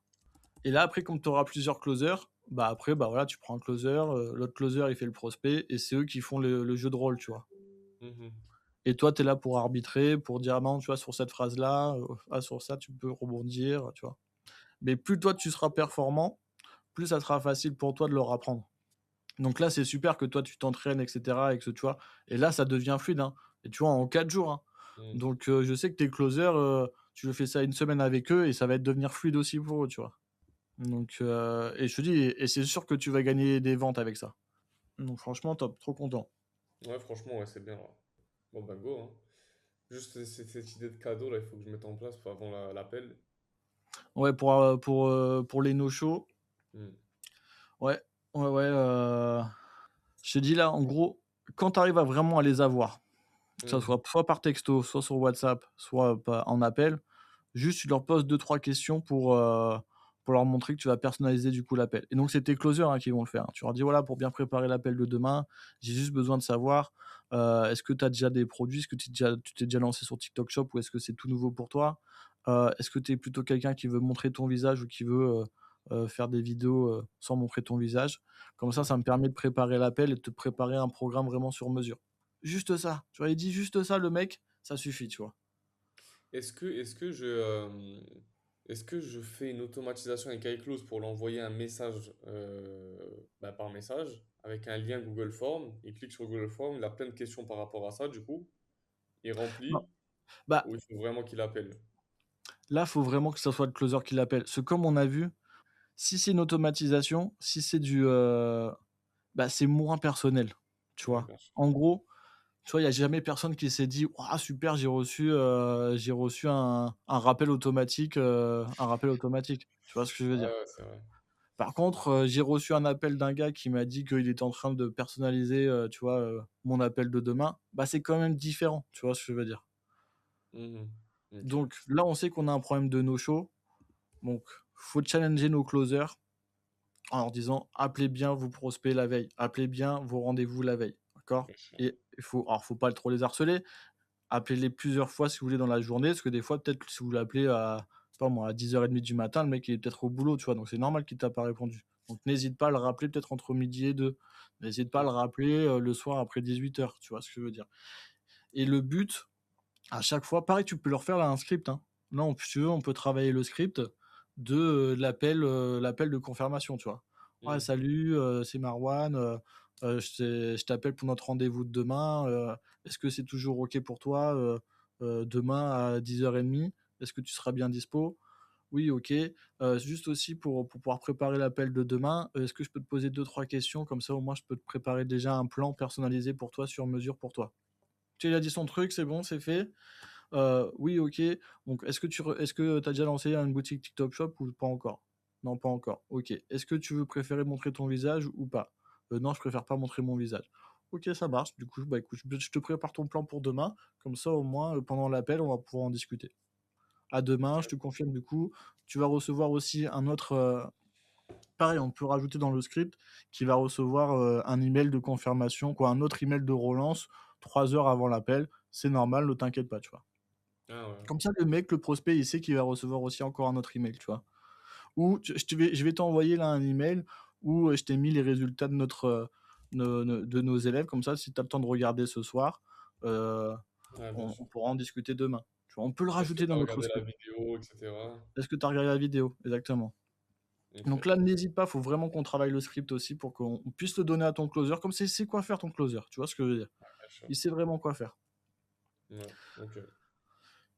A: Et là, après, comme tu auras plusieurs closers, bah, après, bah, voilà, tu prends un closer, l'autre closer, il fait le prospect et c'est eux qui font le jeu de rôle, tu vois?
B: Mmh.
A: Et toi, tu es là pour arbitrer, pour dire: «Ah non, tu vois, sur cette phrase-là, ah sur ça, tu peux rebondir», tu vois? Mais plus toi, tu seras performant, plus ça sera facile pour toi de leur apprendre. Donc là, c'est super que toi, tu t'entraînes et cetera et que tu vois? Et là, ça devient fluide, hein et tu vois, en 4 jours, hein.
B: Mmh.
A: Donc je sais que tes closers, tu le fais ça une semaine avec eux et ça va être devenir fluide aussi pour eux, tu vois? Donc et je te dis et c'est sûr que tu vas gagner des ventes avec ça. Donc franchement top, trop content.
B: Ouais, franchement, ouais, c'est bien, ouais. Bon, bah, go, hein. Juste cette idée de cadeau, là, il faut que je mette en place avant l'appel.
A: Ouais, pour les no-shows,
B: Mmh.
A: ouais, ouais, ouais, je te dis là, en gros, quand tu arrives à vraiment à les avoir, que ça
B: Mmh.
A: soit par texto, soit sur WhatsApp, soit pa en appel, juste tu leur poses deux trois questions pour leur montrer que tu vas personnaliser du coup l'appel et donc c'est tes closers, hein, qui vont le faire. Tu leur dis: «Voilà, pour bien préparer l'appel de demain, j'ai juste besoin de savoir, est-ce que tu as déjà des produits? Est-ce que tu t'es déjà lancé sur TikTok Shop ou est-ce que c'est tout nouveau pour toi? Est-ce que tu es plutôt quelqu'un qui veut montrer ton visage ou qui veut, faire des vidéos, sans montrer ton visage?» Comme ça
B: Mmh.
A: me permet de préparer l'appel et de te préparer un programme vraiment sur mesure. Juste ça, tu vois? Il dit juste ça le mec, ça suffit, tu vois?
B: Est-ce que je fais une automatisation avec iClose pour l'envoyer un message bah, par message avec un lien Google Form? Il clique sur Google Form, il a plein de questions par rapport à ça, du coup, il
A: Non,
B: remplit
A: bah,
B: ou il faut vraiment qu'il appelle?
A: là, faut vraiment que ça soit le closer qui l'appelle. Parce que comme on a vu, si c'est une automatisation, si c'est bah, c'est moins personnel, tu
B: Ouais,
A: vois?
B: bien sûr.
A: En gros, tu vois, il y a jamais personne qui s'est dit: «Waouh super, j'ai reçu un rappel automatique, un rappel automatique». Tu vois ce que je veux
B: Ouais,
A: dire?
B: ouais, c'est vrai.
A: Par contre, j'ai reçu un appel d'un gars qui m'a dit qu'il était en train de personnaliser, tu vois, mon appel de demain. Bah, c'est quand même différent, tu vois ce que je veux dire?
B: Mhm. Ok.
A: Donc là, on sait qu'on a un problème de no-show, donc faut challenger nos closers en leur disant: «Appelez bien vos prospects la veille, appelez bien vos rendez-vous la veille», d'accord?
B: Bien sûr.
A: Et faut pas trop les harceler, appelez-les plusieurs fois si vous voulez dans la journée, parce que des fois, peut-être si vous l'appelez à, je sais pas moi, à 10h30 du matin, le mec il est peut-être au boulot, tu vois? Donc c'est normal qu'il t'a pas répondu. Donc n'hésite pas à le rappeler peut-être entre midi et 2. N'hésite pas à
B: Mmh.
A: le rappeler, le soir après 18 heures. Tu vois ce que je veux dire? Et le but, à chaque fois pareil, tu peux leur faire là un script, hein. Là, si tu veux, on peut travailler le script l'appel de confirmation, tu vois? «Ouais,
B: Mmh.
A: salut, c'est Marwan, je t'appelle pour notre rendez-vous de demain, est-ce que c'est toujours OK pour toi, demain à 10h30? Est-ce que tu seras bien dispo? Oui, OK. Juste aussi pour pouvoir préparer l'appel de demain, est-ce que je peux te poser deux trois questions? Comme ça, au moins, je peux te préparer déjà un plan personnalisé pour toi, sur mesure pour toi». Tu sais, il a dit son truc, c'est bon, c'est fait. Oui, OK. Donc est-ce que tu as déjà lancé une boutique TikTok Shop ou pas encore? Non, pas encore. OK. Est-ce que tu veux préférer montrer ton visage ou pas? Non, je préfère pas montrer mon visage. OK, ça marche. Du coup, bah, écoute, je te prépare ton plan pour demain. Comme ça, au moins, pendant l'appel, on va pouvoir en discuter. À demain, je te confirme du coup. Tu vas recevoir aussi un autre, pareil, on peut rajouter dans le script qu'il va recevoir, un email de confirmation, quoi, un autre email de relance 3 heures avant l'appel. C'est normal, ne t'inquiète pas, tu vois?
B: Ah ouais.
A: Comme ça, le prospect, il sait qu'il va recevoir aussi encore un autre email, tu vois? Ou je vais t'envoyer là un email où, je t'ai mis les résultats de nos élèves. Comme ça, si tu as le temps de regarder ce soir, heu,
B: Ouais, bien
A: on
B: sûr.
A: pourra en discuter demain. Tu vois? On peut le
B: Est-ce que
A: rajouter
B: tu
A: dans
B: as
A: notre
B: regardé la
A: script.
B: vidéo, et cetera?
A: Est-ce que tu as regardé la vidéo? Exactement. Donc
B: OK.
A: là, n'hésite pas, faut vraiment qu'on travaille le script aussi pour qu'on puisse le donner à ton closer. Comme c'est sait quoi faire ton closer, tu vois ce que je veux dire?
B: Bien sûr.
A: Il sait vraiment quoi faire.
B: Ouais, OK.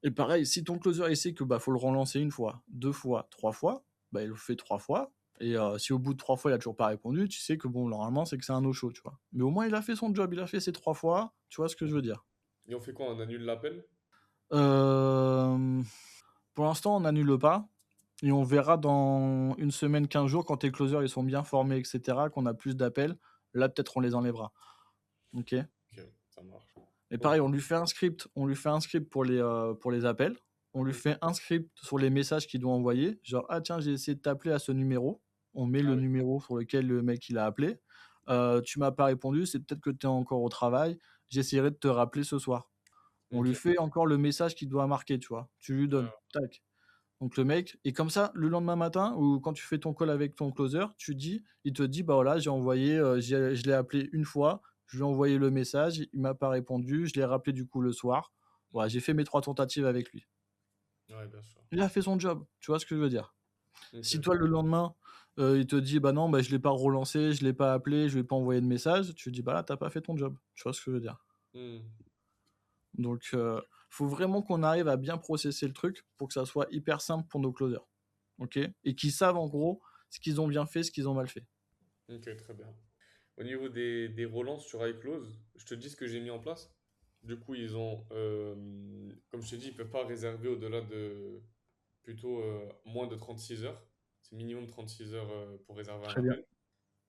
A: Et pareil, si ton closer il sait que, bah, faut le relancer une fois, 2 fois, 3 fois, bah, il le fait 3 fois. Et si au bout de 3 fois, il a toujours pas répondu, tu sais que bon, normalement, c'est que c'est un no show, tu vois? Mais au moins il a fait son job, il a fait ses 3 fois, tu vois ce que je veux dire?
B: Et on fait quoi? On annule l'appel?
A: Hem, pour l'instant, on n'annule pas et on verra dans une semaine, 15 jours quand tes closers ils sont bien formés et cetera, qu'on a plus d'appels. Là, peut-être on les enlèvera. OK?
B: OK, ça marche.
A: Et
B: OK.
A: pareil, on lui fait un script pour les appels. On lui
B: Mmh.
A: fait un script sur les messages qu'il doit envoyer, genre: «Ah tiens, j'ai essayé de t'appeler à ce numéro». On met
B: Ah
A: le
B: oui.
A: numéro sur lequel le mec il a appelé. «Tu m'as pas répondu, c'est peut-être que tu es encore au travail. J'essaierai de te rappeler ce soir». On lui
B: OK.
A: fait encore le message qu'il doit marquer, tu vois? Tu lui donnes,
B: Ouais,
A: tac. Donc le mec et comme ça, le lendemain matin ou quand tu fais ton call avec ton closer, il te dit: «Bah, voilà, je l'ai appelé une fois, je lui ai envoyé le message, il m'a pas répondu, je l'ai rappelé du coup le soir. Voilà, j'ai fait mes 3 tentatives avec lui».
B: ouais, bien sûr.
A: Il a fait son job, tu vois ce que je veux dire? Si
B: OK,
A: toi
B: ça
A: le
B: marche.
A: lendemain, il te dit: «Bah, non, bah, je l'ai pas relancé, je l'ai pas appelé, je lui ai pas envoyé de message», tu dis: «Bah, là, tu as pas fait ton job». Tu vois ce que je veux dire?
B: Mmh.
A: Donc faut vraiment qu'on arrive à bien processer le truc pour que ça soit hyper simple pour nos closers. OK? Et qu'ils savent en gros ce qu'ils ont bien fait, ce qu'ils ont mal fait.
B: OK, très bien. Au niveau des relances sur iClose, je te dis ce que j'ai mis en place. Du coup, ils ont, comme je t'ai dit, ils peuvent pas réserver au-delà de plutôt, moins de 36 heures. C'est minimum 36 heures, pour réserver un
A: Très bien.
B: appel.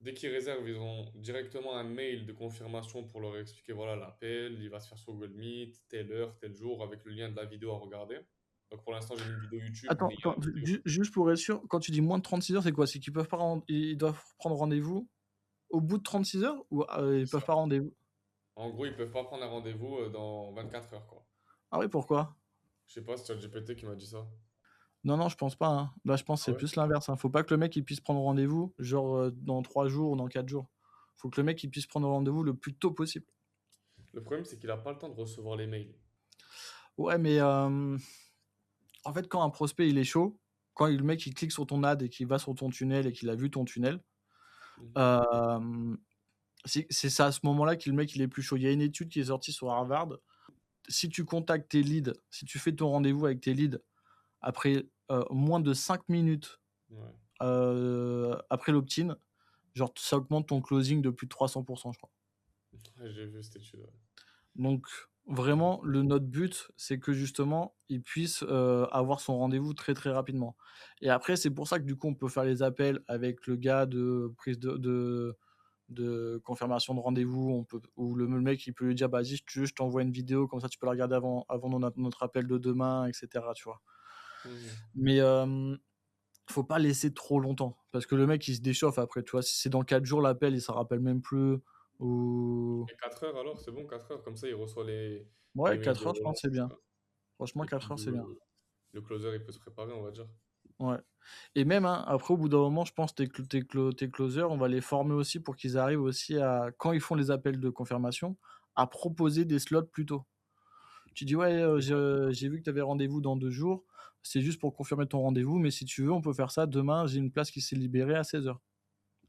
B: Dès qu'ils réservent, ils ont directement un mail de confirmation pour leur expliquer, voilà, l'appel, il va se faire sur Google Meet, telle heure, tel jour, avec le lien de la vidéo à regarder. Donc pour l'instant, j'ai mis une vidéo YouTube, mais
A: Attends,
B: il y a
A: attends,
B: une vidéo.
A: juste pour être sûr, quand tu dis moins de 36 heures, c'est quoi? C'est qu'ils peuvent pas ils doivent prendre rendez-vous au bout de 36 heures ou ils
B: C'est
A: peuvent
B: ça.
A: pas rendez-vous?
B: En gros, ils peuvent pas prendre un rendez-vous dans 24 heures, quoi.
A: Ah oui, pourquoi?
B: Je sais pas, c'est ChatGPT qui m'a dit ça.
A: Non, non, je pense pas, hein. Là, je pense que
B: Ah
A: c'est
B: ouais?
A: plus l'inverse, hein. Faut pas que le mec il puisse prendre rendez-vous, genre, dans 3 jours ou dans 4 jours. Faut que le mec il puisse prendre rendez-vous le plus tôt possible.
B: Le problème, c'est qu'il a pas le temps de recevoir les mails.
A: Ouais, mais en fait, quand un prospect il est chaud, quand le mec il clique sur ton ad et qu'il va sur ton tunnel et qu'il a vu ton tunnel,
B: Mhm.
A: hem, c'est ça à ce moment-là que le mec il est plus chaud. Il y a une étude qui est sortie sur Harvard. Si tu contactes tes leads, si tu fais ton rendez-vous avec tes leads après, moins de 5 minutes,
B: Ouais.
A: après l'opt-in, genre ça augmente ton closing de plus de 300 je crois.
B: Ouais, j'ai vu cette étude, ouais.
A: Donc
B: Mhm.
A: vraiment notre but, c'est que justement, il puisse, avoir son rendez-vous très, très rapidement. Et après, c'est pour ça que du coup, on peut faire les appels avec le gars de prise de confirmation de rendez-vous. On peut ou le mec, il peut lui dire: «Bah, vas-y, si tu veux, je t'envoie une vidéo, comme ça tu peux la regarder avant notre appel de demain» et cetera, tu vois?
B: Mhm.
A: Mais faut pas laisser trop longtemps parce que le mec, il se déchauffe après, tu vois? Si c'est dans 4 jours l'appel, il s'en rappelle même plus ou
B: Et 4 heures alors, c'est bon, 4 heures, comme ça il reçoit les
A: ouais,
B: mails
A: 4
B: de
A: heures, je pense
B: relance,
A: que c'est bien.
B: etc.
A: Franchement,
B: Et puis
A: 4 heures, c'est bien.
B: le closer, il peut se préparer, on va dire.
A: Ouais et même, hein, après au bout d'un moment, je pense tes closers, on va les former aussi pour qu'ils arrivent aussi à quand ils font les appels de confirmation, à proposer des slots plus tôt. Tu dis: «Ouais, j'ai vu que tu avais rendez-vous dans 2 jours, c'est juste pour confirmer ton rendez-vous, mais si tu veux, on peut faire ça demain, j'ai une place qui s'est libérée à 16 heures.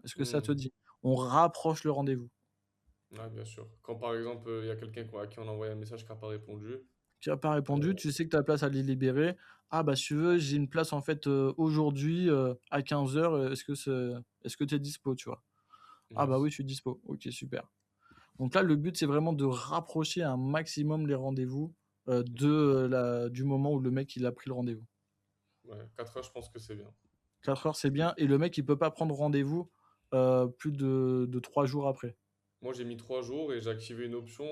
A: Est-ce que ça te
B: Mmh.
A: dit?» On rapproche le rendez-vous.
B: Ouais, bien sûr. Quand par exemple, il y a quelqu'un à qui on a envoyé un message qui a pas répondu,
A: Tu as pas répondu,
B: heu,
A: tu sais que ta place, elle est libérée. «Ah bah, si tu veux, j'ai une place en fait, aujourd'hui, à 15:00, est-ce que tu es dispo?» tu vois? «Ah
B: ouais,
A: bah oui, je suis dispo». OK, super. Donc là, le but, c'est vraiment de rapprocher un maximum les rendez-vous, du moment où le mec, il a pris le rendez-vous.
B: ouais, 4 heures, je pense que c'est bien.
A: 4 heures, c'est bien et le mec, il peut pas prendre rendez-vous, plus de 3 jours après.
B: Moi, j'ai mis 3 jours et j'ai activé une option,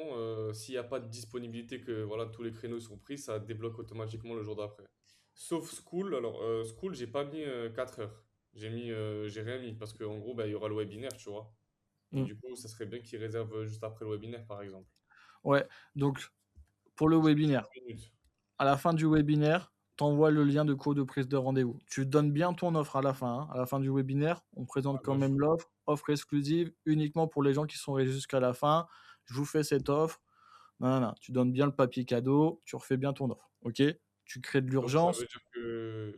B: s'il y a pas de disponibilité, que voilà, tous les créneaux sont pris, ça débloque automatiquement le jour d'après. Sauf school, alors, school, j'ai pas mis, 4 heures. J'ai rien mis parce qu'en gros, bah, il y aura le webinaire, tu vois? Et
A: Mmh.
B: du coup, ça serait bien qu'ils réservent, juste après le webinaire, par exemple.
A: Ouais, donc pour le
B: J'ai mis
A: webinaire,
B: 30 minutes.
A: à la fin du webinaire, tu envoies le lien de code de prise de rendez-vous. Tu donnes bien ton offre à la fin, hein. À la fin du webinaire, on présente
B: Ah,
A: quand
B: bien sûr.
A: même l'offre, offre exclusive uniquement pour les gens qui sont restés jusqu'à la fin. Je vous fais cette offre, nanana. Tu donnes bien le papier cadeau, tu refais bien ton offre, OK? Tu crées de
B: Donc ça
A: l'urgence,
B: veut dire que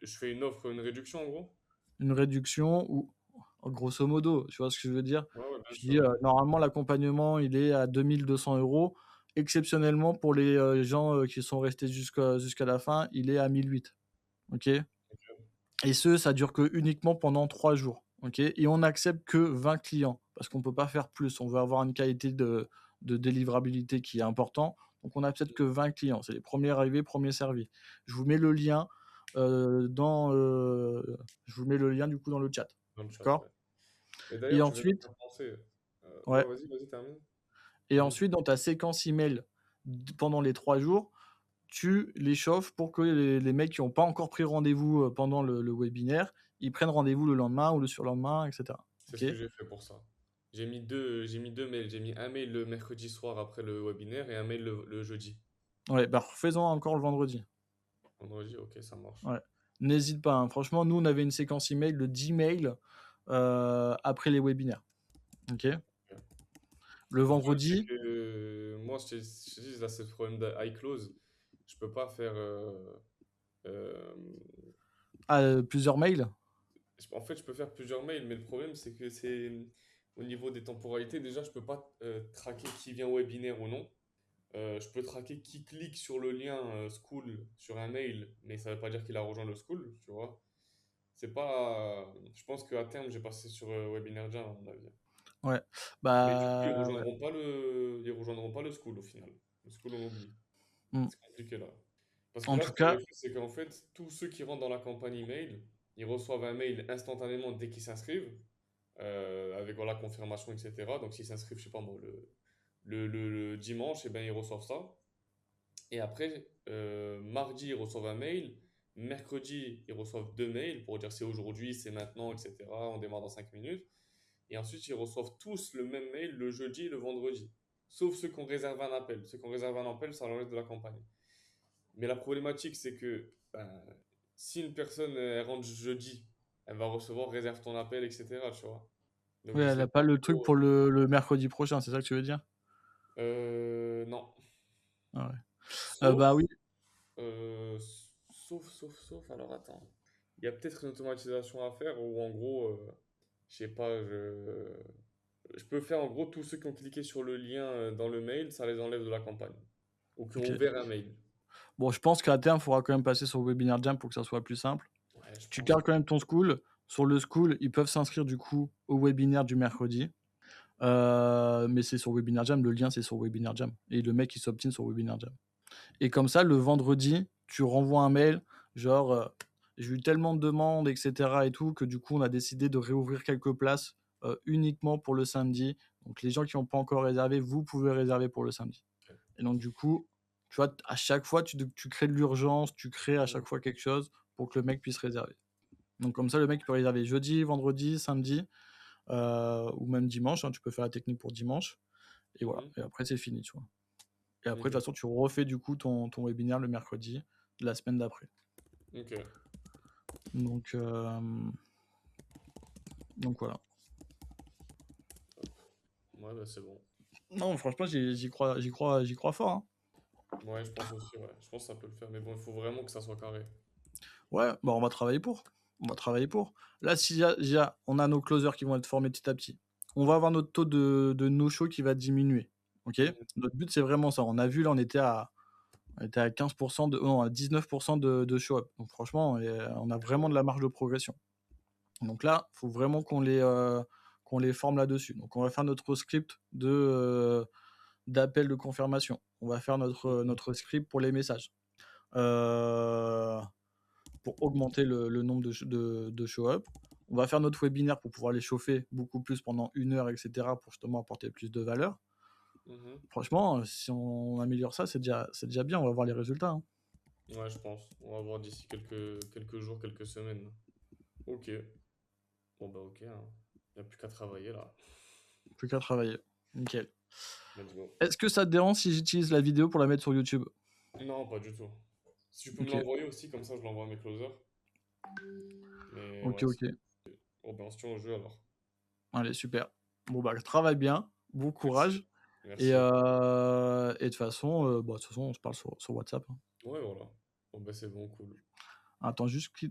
B: je fais une offre, une réduction, en gros?
A: une réduction ou grosso modo, tu vois ce que je veux dire?
B: Ouais, ouais, bien
A: Je
B: sûr,
A: dis,
B: ouais.
A: normalement l'accompagnement il est à 2 200 €. Exceptionnellement pour les, gens, qui sont restés jusqu'à la fin, il est à 1 800, OK?
B: OK.
A: Et ça dure que uniquement pendant 3 jours, OK? Et on n'accepte que 20 clients parce qu'on peut pas faire plus. On veut avoir une qualité de délivrabilité qui est important, donc on accepte que 20 clients. C'est les premiers arrivés, premiers servis. Je vous mets le lien, je vous mets le lien du coup dans le chat,
B: Dans le chat,
A: d'accord?
B: ouais. Et
A: Et
B: d'ailleurs, je vais me
A: ensuite
B: faire penser, ouais,
A: ouais,
B: vas-y, termine.
A: et
B: Termine.
A: ensuite dans ta séquence email pendant les 3 jours, tu les chauffes pour que les mecs qui ont pas encore pris rendez-vous, pendant le webinaire, ils prennent rendez-vous le lendemain ou le surlendemain et cetera.
B: C'est
A: OK?
B: ce que j'ai fait pour ça. J'ai mis deux mails. J'ai mis un mail le mercredi soir après le webinaire et un mail le jeudi.
A: Ouais, bah, refais-en encore le vendredi.
B: Vendredi, OK, ça marche.
A: Ouais. N'hésite pas, hein. Franchement, nous, on avait une séquence email de 10 mails, après les webinaires. OK?
B: OK.
A: Le
B: Le problème, c'est
A: vendredi
B: que moi, je te dis, là, c'est le problème d'iClose. Je peux pas faire, hem,
A: plusieurs mails?
B: en fait, je peux faire plusieurs mails, mais le problème, c'est que au niveau des temporalités, déjà, je peux pas, traquer qui vient au webinaire ou non. Je peux traquer qui clique sur le lien, school sur un mail, mais ça veut pas dire qu'il a rejoint le school, tu vois? C'est pas, je pense qu'à terme, je vais passer sur, Webinar Jam, à mon avis.
A: Ouais.
B: Mais du coup,
A: Bah, ouais.
B: ils rejoindront pas le school au final. Le school, on oublie.
A: Mmh.
B: C'est compliqué là. Parce que
A: En
B: là,
A: tout
B: ce que j'avais
A: cas
B: fait, c'est qu'en fait, tous ceux qui rentrent dans la campagne email, ils reçoivent un mail instantanément dès qu'ils s'inscrivent, avec voilà, confirmation, etc. Donc s'ils s'inscrivent, je sais pas moi, le dimanche, et ben, ils reçoivent ça. Et après, mardi, ils reçoivent un mail. Mercredi, ils reçoivent deux mails pour dire c'est aujourd'hui, c'est maintenant, etc. On démarre dans 5 minutes. Et ensuite, ils reçoivent tous le même mail le jeudi et le vendredi. Sauf ceux qui ont réservé un appel. Ceux qui ont réservé un appel, ça l'enlève de la campagne. Mais la problématique, c'est que ben, si une personne elle rentre jeudi, elle va recevoir réserve ton appel, etc. Tu vois. Donc
A: oui,
B: je
A: elle
B: sais
A: a
B: pas
A: pas le truc
B: trop.
A: pour le mercredi prochain, c'est ça que tu veux dire?
B: Non.
A: Ah ouais. Bah,
B: Sauf
A: oui.
B: sauf, alors attends. Il y a peut-être une automatisation à faire où en gros, je sais pas, je peux faire en gros tous ceux qui ont cliqué sur le lien dans le mail, ça les enlève de la campagne. Ou qui ont
A: OK.
B: ouvert un mail.
A: Bon, je pense qu'à terme, il faudra quand même passer sur Webinar Jam pour que ça soit plus simple.
B: Ouais, je
A: Tu
B: pense,
A: gardes
B: ouais.
A: quand même ton school. Sur le school, ils peuvent s'inscrire du coup au webinaire du mercredi. Mais c'est sur Webinar Jam, le lien c'est sur Webinar Jam et le mec il s'obtient sur Webinar Jam et comme ça le vendredi, tu renvoies un mail genre, «J'ai eu tellement de demandes et cetera et tout que du coup on a décidé de réouvrir quelques places, uniquement pour le samedi. Donc les gens qui ont pas encore réservé, vous pouvez réserver pour le samedi»
B: Ok.
A: et donc du coup, tu vois, à chaque fois tu crées de l'urgence, tu crées à
B: Mhm.
A: chaque fois quelque chose pour que le mec puisse réserver. Donc comme ça le mec il peut réserver jeudi, vendredi, samedi, ou même dimanche, hein, tu peux faire la technique pour dimanche et voilà
B: Mhm.
A: et après c'est fini, tu vois? Et après de toute
B: Ok.
A: façon tu refais du coup ton webinaire le mercredi de la semaine d'après.
B: Ok.
A: Donc, donc voilà.
B: Ouais, bah, c'est bon.
A: Non, franchement, j'y crois fort, hein.
B: Ouais, je pense aussi, ouais. Je pense que ça peut le faire. Mais bon, il faut vraiment que ça soit carré.
A: Ouais, bah, on va travailler pour. On va travailler pour. Là, si on a nos closers qui vont être formés petit à petit. On va avoir notre taux de no-show qui va diminuer. OK?
B: Mhm.
A: Notre but, c'est vraiment ça. On a vu, là, on était à 15 de non, à 19 de show up. Donc franchement, on a
B: Ok,
A: vraiment de la marge de progression. Donc là, il faut vraiment qu'on les forme là-dessus. Donc on va faire notre script d'appel de confirmation. On va faire
B: mhm,
A: notre script pour les messages. Heu pour augmenter le nombre de show-up. On va faire notre webinaire pour pouvoir les chauffer beaucoup plus pendant 1 heure, et cetera, pour justement apporter plus de valeur.
B: mhm.
A: Franchement, si on améliore ça, c'est déjà bien, on va voir les résultats, hein.
B: Ouais, je pense. On va voir d'ici quelques jours, quelques semaines. Ok. Bon, bah, ok, hein. Il n'y a plus qu'à travailler là.
A: Plus qu'à travailler. Nickel.
B: Let's go.
A: Est-ce que ça te dérange si j'utilise la vidéo pour la mettre sur YouTube?
B: Non, pas du tout. Si tu peux me
A: OK.
B: l'envoyer aussi, comme ça je l'envoie à mes closers. Mais
A: OK,
B: ouais,
A: OK.
B: oh, ben, on se tient au jeu alors.
A: Allez, super. Bon, bah, travaille bien, bon
B: Merci.
A: courage
B: Merci.
A: et de toute façon, bah, de toute façon, on se parle sur WhatsApp, hein.
B: Ouais, voilà. Bon, bah, c'est bon, cool.
A: Attends juste que